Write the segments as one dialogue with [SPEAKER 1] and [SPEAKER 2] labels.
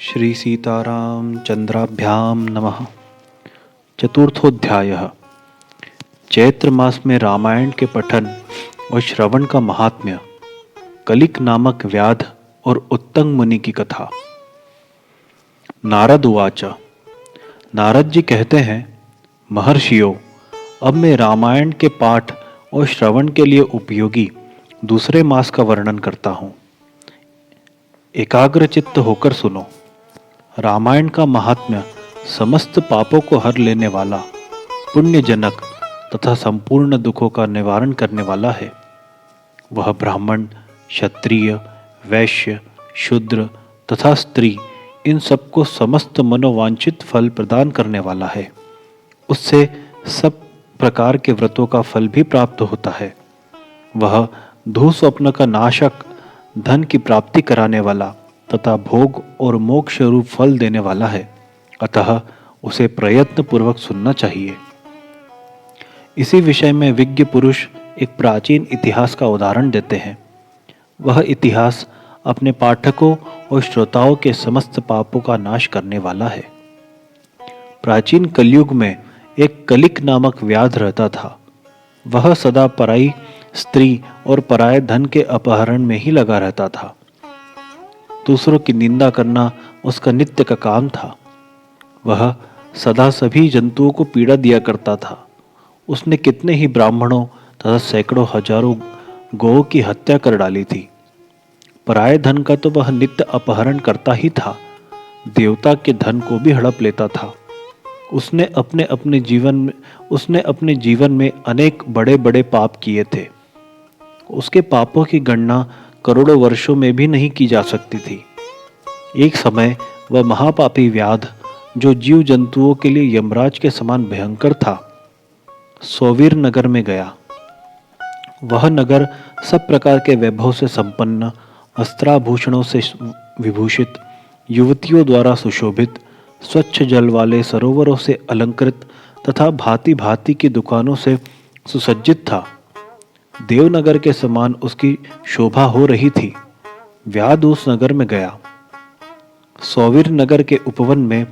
[SPEAKER 1] श्री सीताराम चंद्राभ्याम नमः। चतुर्थोध्यायः। चैत्र मास में रामायण के पठन और श्रवण का महात्म्य। कलिक नामक व्याध और उत्तंग मुनि की कथा। नारद उवाच। नारद जी कहते हैं, महर्षियों, अब मैं रामायण के पाठ और श्रवण के लिए उपयोगी दूसरे मास का वर्णन करता हूँ। एकाग्रचित्त होकर सुनो। रामायण का महात्म्य समस्त पापों को हर लेने वाला, पुण्यजनक तथा संपूर्ण दुखों का निवारण करने वाला है। वह ब्राह्मण, क्षत्रिय, वैश्य, शूद्र तथा स्त्री इन सबको समस्त मनोवांछित फल प्रदान करने वाला है। उससे सब प्रकार के व्रतों का फल भी प्राप्त होता है। वह दुःस्वप्न का नाशक, धन की प्राप्ति कराने वाला तथा भोग और मोक्ष रूप फल देने वाला है। अतः उसे प्रयत्न पूर्वक सुनना चाहिए। इसी विषय में विज्ञ पुरुष एक प्राचीन इतिहास का उदाहरण देते हैं। वह इतिहास अपने पाठकों और श्रोताओं के समस्त पापों का नाश करने वाला है। प्राचीन कलयुग में एक कलिक नामक व्याध रहता था। वह सदा पराई स्त्री और पराये धन के अपहरण में ही लगा रहता था। दूसरों की निंदा करना उसका नित्य का काम था। वह सदा सभी जंतुओं को पीड़ा दिया करता था। उसने कितने ही ब्राह्मणों तथा सैकड़ों हजारों गौओं की हत्या कर डाली थी। पराये धन का तो वह नित्य अपहरण करता ही था, देवता के धन को भी हड़प लेता था। उसने अपने जीवन में अनेक बड़े बड़े पाप किए थे। उसके पापों की गणना करोड़ों वर्षों में भी नहीं की जा सकती थी। एक समय वह महापापी व्याध, जो जीव जंतुओं के लिए यमराज के समान भयंकर था, सौवीर नगर में गया। वह नगर सब प्रकार के वैभव से संपन्न, वस्त्राभूषणों से विभूषित, युवतियों द्वारा सुशोभित, स्वच्छ जल वाले सरोवरों से अलंकृत तथा भांति भांति की दुकानों से सुसज्जित था। देवनगर के समान उसकी शोभा हो रही थी। व्याध उस नगर में गया। सौवीर नगर के उपवन में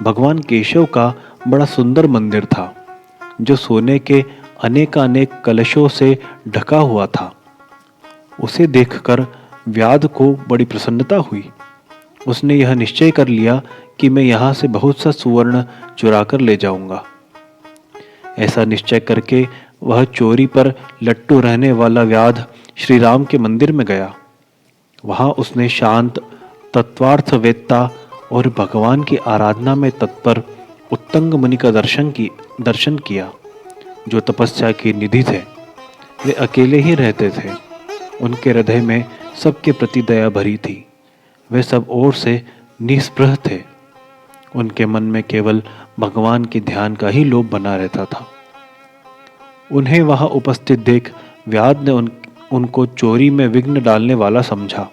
[SPEAKER 1] भगवान केशव का बड़ा सुंदर मंदिर था, जो सोने के अनेकानेक कलशों से ढका हुआ था। उसे देखकर व्याध को बड़ी प्रसन्नता हुई। उसने यह निश्चय कर लिया कि मैं यहाँ से बहुत सा सुवर्ण चुरा कर ले जाऊंगा। ऐसा निश्चय करके वह चोरी पर लट्टू रहने वाला व्याध श्री राम के मंदिर में गया। वहां उसने शांत, तत्वार्थवेत्ता और भगवान की आराधना में तत्पर उत्तंग मुनि का दर्शन किया, जो तपस्या की निधि थे। वे अकेले ही रहते थे। उनके हृदय में सबके प्रति दया भरी थी। वे सब ओर से निस्पृह थे। उनके मन में केवल भगवान के ध्यान का ही लोभ बना रहता था। उन्हें वहां उपस्थित देख व्याध ने उनको चोरी में विघ्न डालने वाला समझा।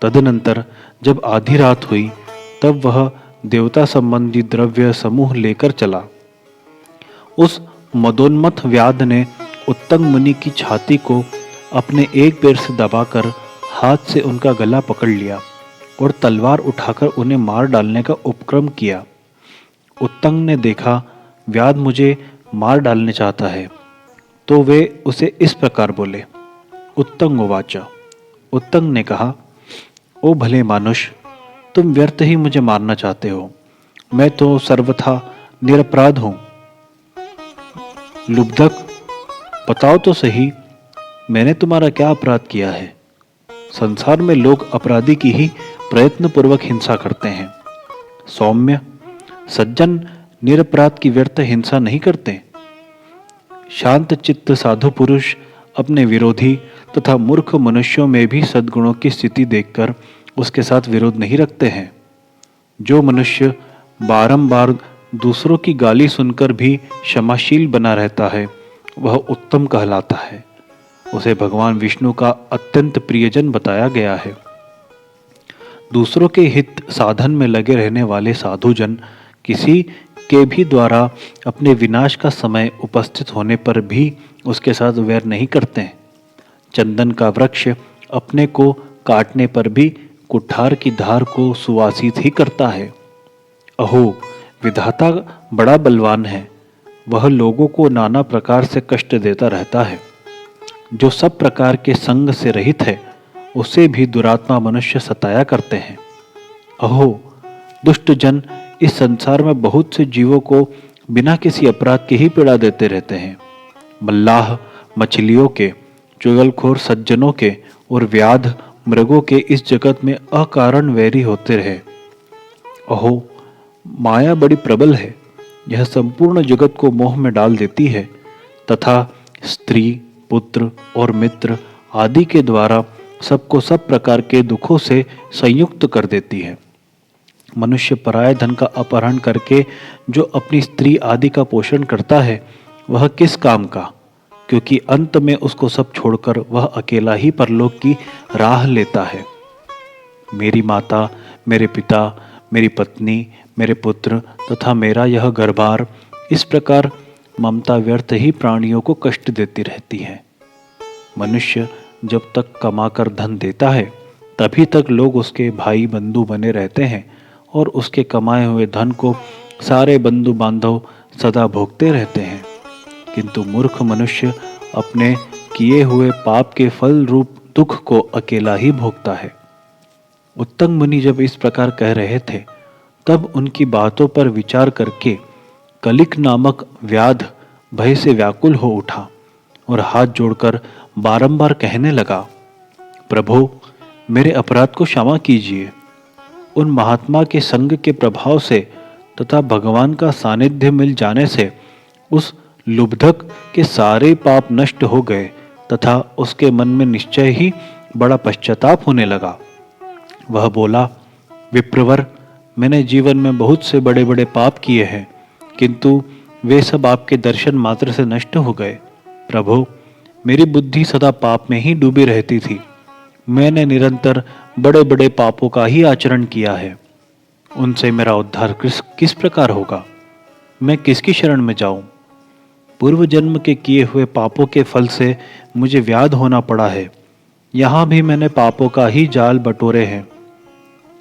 [SPEAKER 1] तदनंतर जब आधी रात हुई, तब वह देवता संबंधी द्रव्य समूह लेकर चला। उस मदोन्मत्त व्याध ने उत्तंग मुनि की छाती को अपने एक पैर से दबाकर हाथ से उनका गला पकड़ लिया और तलवार उठाकर उन्हें मार डालने का उपक्रम किया। उत्तंग ने देखा व्याध मुझे मार डालने चाहता है, तो वे उसे इस प्रकार बोले। उत्तंग उवाच। उत्तंग ने कहा, ओ भले मानुष, तुम व्यर्थ ही मुझे मारना चाहते हो। मैं तो सर्वथा निरपराध हूं। लुब्धक, बताओ तो सही, मैंने तुम्हारा क्या अपराध किया है? संसार में लोग अपराधी की ही प्रयत्न पूर्वक हिंसा करते हैं। सौम्य, सज्जन निरपराध की व्यर्थ हिंसा नहीं करते। शांत चित्त साधु पुरुष अपने विरोधी तथा मूर्ख मनुष्यों में भी सद्गुणों की स्थिति देखकर उसके साथ विरोध नहीं रखते हैं। जो मनुष्य बारंबार दूसरों की गाली सुनकर भी क्षमाशील बना रहता है, वह उत्तम कहलाता है। उसे भगवान विष्णु का अत्यंत प्रियजन बताया गया है। दूसरों के हित साधन में लगे रहने वाले साधुजन किसी के भी द्वारा अपने विनाश का समय उपस्थित होने पर भी उसके साथ वैर नहीं करते। चंदन का वृक्ष अपने को काटने पर भी कुठार की धार को सुवासित ही करता है। अहो, विधाता बड़ा बलवान है, वह लोगों को नाना प्रकार से कष्ट देता रहता है। जो सब प्रकार के संग से रहित है, उसे भी दुरात्मा मनुष्य सताया करते हैं। अहो, दुष्ट जन इस संसार में बहुत से जीवों को बिना किसी अपराध के ही पीड़ा देते रहते हैं। मल्लाह मछलियों के, चुगलखोर सज्जनों के और व्याध मृगों के इस जगत में अकारण वैरी होते रहे। अहो, माया बड़ी प्रबल है, यह संपूर्ण जगत को मोह में डाल देती है तथा स्त्री, पुत्र और मित्र आदि के द्वारा सबको सब प्रकार के दुखों से संयुक्त कर देती है। मनुष्य पराये धन का अपहरण करके जो अपनी स्त्री आदि का पोषण करता है, वह किस काम का, क्योंकि अंत में उसको सब छोड़कर वह अकेला ही परलोक की राह लेता है। मेरी माता, मेरे पिता, मेरी पत्नी, मेरे पुत्र तथा मेरा यह घरबार, इस प्रकार ममता व्यर्थ ही प्राणियों को कष्ट देती रहती है। मनुष्य जब तक कमाकर धन देता है, तभी तक लोग उसके भाई बंधु बने रहते हैं और उसके कमाए हुए धन को सारे बंधु बांधव सदा भोगते रहते हैं। किंतु मूर्ख मनुष्य अपने किए हुए पाप के फल रूप दुख को अकेला ही भोगता है। उत्तंग मुनि जब इस प्रकार कह रहे थे, तब उनकी बातों पर विचार करके कलिक नामक व्याध भय से व्याकुल हो उठा और हाथ जोड़कर बारंबार कहने लगा, प्रभो, मेरे अपराध को क्षमा कीजिए। उन महात्मा के संग के प्रभाव से तथा भगवान का सानिध्य मिल जाने से उस लुब्धक के सारे पाप नष्ट हो गए तथा उसके मन में निश्चय ही बड़ा पश्चाताप होने लगा। वह बोला, विप्रवर, मैंने जीवन में बहुत से बड़े बड़े पाप किए हैं, किंतु वे सब आपके दर्शन मात्र से नष्ट हो गए। प्रभो, मेरी बुद्धि सदा पाप में ही डूबी रहती थी। मैंने निरंतर बड़े बड़े पापों का ही आचरण किया है। उनसे मेरा उद्धार किस प्रकार होगा? मैं किसकी शरण में जाऊं? पूर्व जन्म के किए हुए पापों के फल से मुझे व्याध होना पड़ा है। यहाँ भी मैंने पापों का ही जाल बटोरे हैं।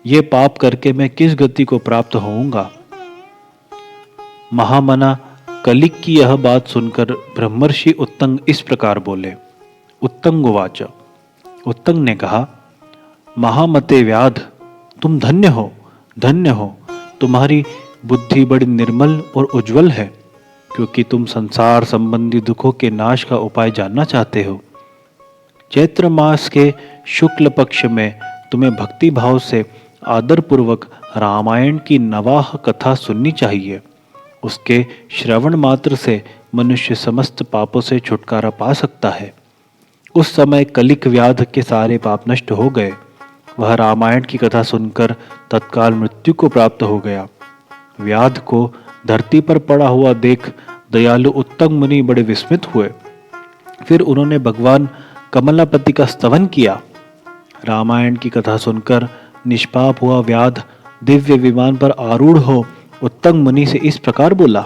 [SPEAKER 1] ये पाप करके मैं किस गति को प्राप्त होऊंगा? महामना कलिक की यह बात सुनकर ब्रह्मर्षि उत्तंग इस प्रकार बोले। उत्तंग उवाच, उत्तंग ने कहा, महामते व्याध, तुम धन्य हो, धन्य हो। तुम्हारी बुद्धि बड़ी निर्मल और उज्जवल है, क्योंकि तुम संसार संबंधी दुखों के नाश का उपाय जानना चाहते हो। चैत्र मास के शुक्ल पक्ष में तुम्हें भक्ति भाव से आदर पूर्वक रामायण की नवाह कथा सुननी चाहिए। उसके श्रवण मात्र से मनुष्य समस्त पापों से छुटकारा पा सकता है। उस समय कलिक व्याध के सारे पाप नष्ट हो गए। वह रामायण की कथा सुनकर तत्काल मृत्यु को प्राप्त हो गया। व्याध को धरती पर पड़ा हुआ देख दयालु उत्तंग मुनि बड़े विस्मित हुए। फिर उन्होंने भगवान कमलापति का स्तवन किया। रामायण की कथा सुनकर निष्पाप हुआ व्याध दिव्य विमान पर आरूढ़ हो उत्तंग मुनि से इस प्रकार बोला,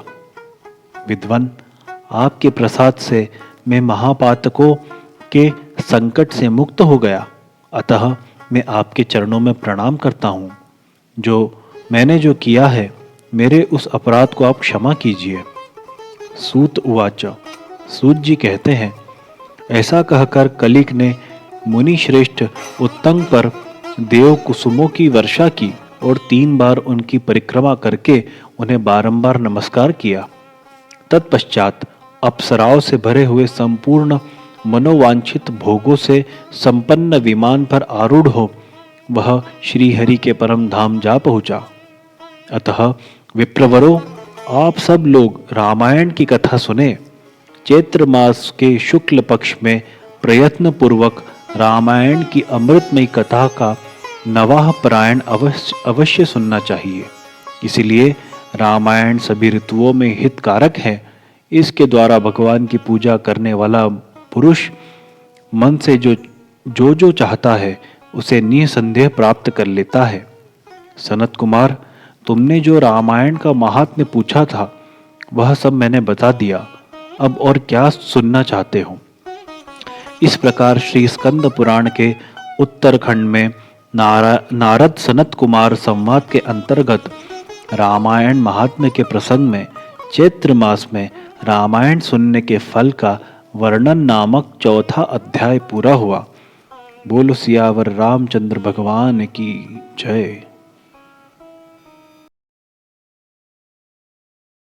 [SPEAKER 1] विद्वान, आपके प्रसाद से मैं महापातकों के संकट से मुक्त हो गया, अतः मैं आपके चरणों में प्रणाम करता हूँ। मैंने जो किया है, मेरे उस अपराध को आप क्षमा कीजिए। सूत उवाच, सूत जी कहते हैं, ऐसा कहकर कलिक ने मुनि श्रेष्ठ उत्तंग पर देव कुसुमों की वर्षा की और 3 बार उनकी परिक्रमा करके उन्हें बारंबार नमस्कार किया। तत्पश्चात अप्सराओं से भरे हुए संपूर्ण मनोवांछित भोगों से संपन्न विमान पर आरूढ़ हो वह श्री हरि के परम धाम जा पहुंचा। अतः विप्रवरों, आप सब लोग रामायण की कथा सुने। चैत्र मास के शुक्ल पक्ष में प्रयत्न पूर्वक रामायण की अमृतमयी कथा का नवाह पारायण अवश्य सुनना चाहिए। इसलिए रामायण सभी ऋतुओं में हितकारक है। इसके द्वारा भगवान की पूजा करने वाला पुरुष मन से जो चाहता है उसे निसंदेह प्राप्त कर लेता है। सनत कुमार, तुमने जो रामायण का महात्म्य पूछा था वह सब मैंने बता दिया। अब और क्या सुनना चाहते हो? इस प्रकार श्री स्कंद पुराण के उत्तरखंड में नारद सनत कुमार संवाद के अंतर्गत रामायण महात्म्य के प्रसंग में चैत्र मास में रामायण सुनने के फल का वर्णन नामक चौथा अध्याय पूरा हुआ। बोलो सियावर रामचंद्र भगवान की जय।